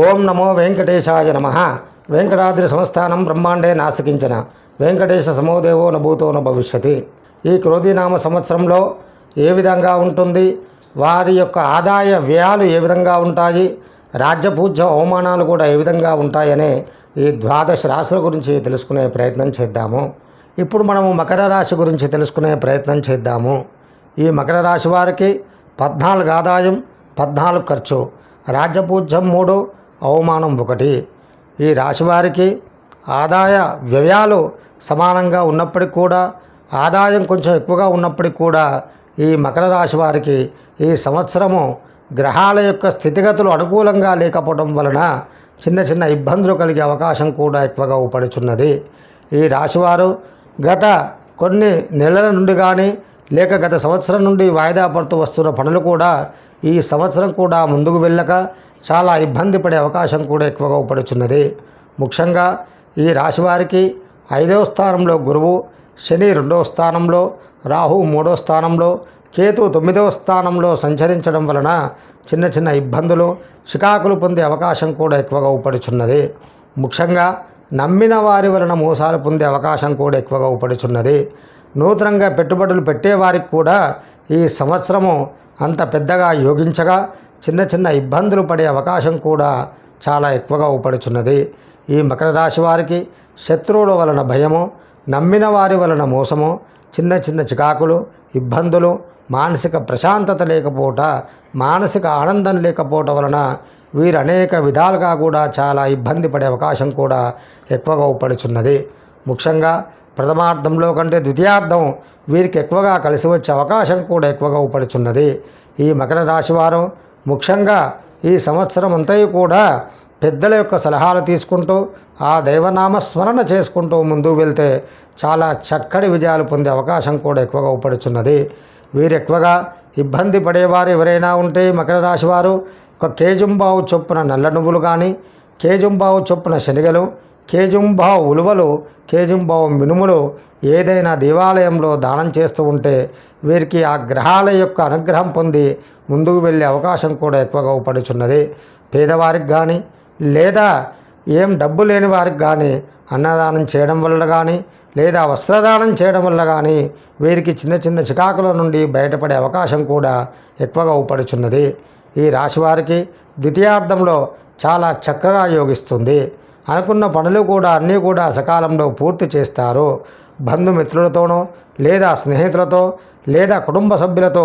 ఓం నమో వెంకటేశాయ నమః. వెంకటాద్రి సంస్థానం బ్రహ్మాండే నాసికించిన వెంకటేశ సమోదేవో నభూతో న భవిష్యతి. ఈ క్రోధీనామ సంవత్సరంలో ఏ విధంగా ఉంటుంది, వారి యొక్క ఆదాయ వ్యయాలు ఏ విధంగా ఉంటాయి, రాజ్యపూజ్య అవమానాలు కూడా ఏ విధంగా ఉంటాయనే ఈ ద్వాదశ రాశుల గురించి తెలుసుకునే ప్రయత్నం చేద్దాము. ఇప్పుడు మనము మకర రాశి గురించి తెలుసుకునే ప్రయత్నం చేద్దాము. ఈ మకర రాశి వారికి 14 ఆదాయం, 14 ఖర్చు, రాజ్యపూజ్యం 3, అవమానం 1. ఈ రాశి వారికి ఆదాయ వ్యయాలు సమానంగా ఉన్నప్పటికీ కూడా, ఆదాయం కొంచెం ఎక్కువగా ఉన్నప్పటికీ కూడా ఈ మకర రాశి వారికి ఈ సంవత్సరము గ్రహాల యొక్క స్థితిగతులు అనుకూలంగా లేకపోవడం వలన చిన్న చిన్న ఇబ్బందులు కలిగే అవకాశం కూడా ఎక్కువగా ఊపడుచున్నది. ఈ రాశివారు గత కొన్ని నెలల నుండి కానీ లేక గత సంవత్సరం నుండి వాయిదా పడుతూ వస్తున్న పనులు కూడా ఈ సంవత్సరం కూడా ముందుకు వెళ్ళక చాలా ఇబ్బంది పడే అవకాశం కూడా ఎక్కువగా ఊపడుచున్నది. ముఖ్యంగా ఈ రాశివారికి 5వ స్థానంలో గురువు, శని 2వ స్థానంలో, రాహు 3వ స్థానంలో, కేతు 9వ స్థానంలో సంచరించడం వలన చిన్న చిన్న ఇబ్బందులు, చికాకులు పొందే అవకాశం కూడా ఎక్కువగా ఊపడుచున్నది. ముఖ్యంగా నమ్మిన వారి వలన మోసాలు పొందే అవకాశం కూడా ఎక్కువగా ఊపడుచున్నది. నూతనంగా పెట్టుబడులు పెట్టేవారికి కూడా ఈ సంవత్సరము అంత పెద్దగా యోగించగా చిన్న చిన్న ఇబ్బందులు పడే అవకాశం కూడా చాలా ఎక్కువగా ఊపడుచున్నది. ఈ మకర రాశి వారికి శత్రువుల వలన భయము, నమ్మిన వారి వలన మోసము, చిన్న చిన్న చికాకులు, ఇబ్బందులు, మానసిక ప్రశాంతత లేకపోవట, మానసిక ఆనందం లేకపోవటం వలన వీరు అనేక విధాలుగా కూడా చాలా ఇబ్బంది పడే అవకాశం కూడా ఎక్కువగా ఊపడుచున్నది. ముఖ్యంగా ప్రథమార్థంలో కంటే ద్వితీయార్థం వీరికి ఎక్కువగా కలిసి వచ్చే అవకాశం కూడా ఎక్కువగా ఊపడుచున్నది. ఈ మకర రాశి వారు ముఖ్యంగా ఈ సంవత్సరం అంతయు కూడా పెద్దల యొక్క సలహాలు తీసుకుంటూ ఆ దైవనామ స్మరణ చేసుకుంటూ ముందుకు వెళ్తే చాలా చక్కటి విజయాలు పొందే అవకాశం కూడా ఎక్కువగా ఊపడుచున్నది. వీరు ఎక్కువగా ఇబ్బంది పడేవారు ఎవరైనా ఉంటే మకర రాశి వారు ఒక కేజుంబావు చొప్పున నల్ల నువ్వులు కానీ, కేజుంబావు చొప్పున శనగలు, కేజుంబావు ఉలువలు, కేజుంబావు మినుములు ఏదైనా దేవాలయంలో దానం చేస్తూ ఉంటే వీరికి ఆ గ్రహాల యొక్క అనుగ్రహం పొంది ముందుకు వెళ్ళే అవకాశం కూడా ఎక్కువగా ఊపడుచున్నది. పేదవారికి కానీ లేదా ఏం డబ్బు లేని వారికి కానీ అన్నదానం చేయడం వల్ల కానీ లేదా వస్త్రదానం చేయడం వల్ల కానీ వీరికి చిన్న చిన్న చికాకుల నుండి బయటపడే అవకాశం కూడా ఎక్కువగా ఊపడుచున్నది. ఈ రాశివారికి ద్వితీయార్థంలో చాలా చక్కగా యోగిస్తుంది. అనుకున్న పనులు కూడా అన్నీ కూడా సకాలంలో పూర్తి చేస్తారు. బంధుమిత్రులతోనో లేదా స్నేహితులతో లేదా కుటుంబ సభ్యులతో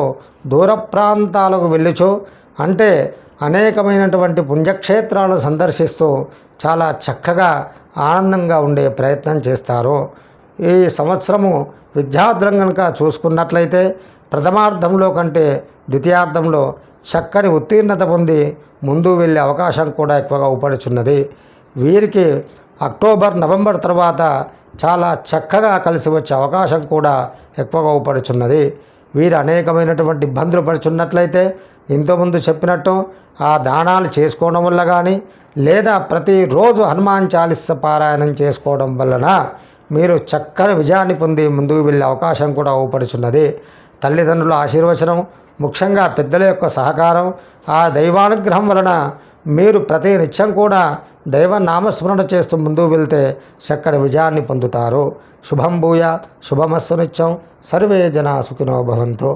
దూర ప్రాంతాలకు వెళ్ళుచో అంటే అనేకమైనటువంటి పుణ్యక్షేత్రాలను సందర్శిస్తూ చాలా చక్కగా ఆనందంగా ఉండే ప్రయత్నం చేస్తారు. ఈ సంవత్సరము విద్యార్థులను కనుక చూసుకున్నట్లయితే ప్రథమార్థంలో కంటే ద్వితీయార్థంలో చక్కని ఉత్తీర్ణత పొంది ముందు వెళ్ళే అవకాశం కూడా ఎక్కువగా ఊపడుచున్నది. వీరికి అక్టోబర్, నవంబర్ తర్వాత చాలా చక్కగా కలిసి వచ్చే అవకాశం కూడా ఎక్కువగా ఊపడుచున్నది. వీరు అనేకమైనటువంటి ఇబ్బందులు పడుచున్నట్లయితే ఇంతకుముందు చెప్పినట్టు ఆ దానాలు చేసుకోవడం వల్ల కానీ లేదా ప్రతిరోజు హనుమాన్ చాలీస పారాయణం చేసుకోవడం వలన మీరు చక్కని విజయాన్ని పొంది ముందుకు వెళ్ళే అవకాశం కూడా ఊపడుచున్నది. తల్లిదండ్రుల ఆశీర్వచనం, ముఖ్యంగా పెద్దల యొక్క సహకారం, ఆ దైవానుగ్రహం వలన మీరు ప్రతి నిత్యం కూడా దైవ నామస్మరణ చేస్తూ ముందుకు వెళ్తే చక్కని విజయాన్ని పొందుతారు. శుభం భూయాత్, శుభమస్సు నిత్యం. సర్వే జనా సుఖినో భవంతు.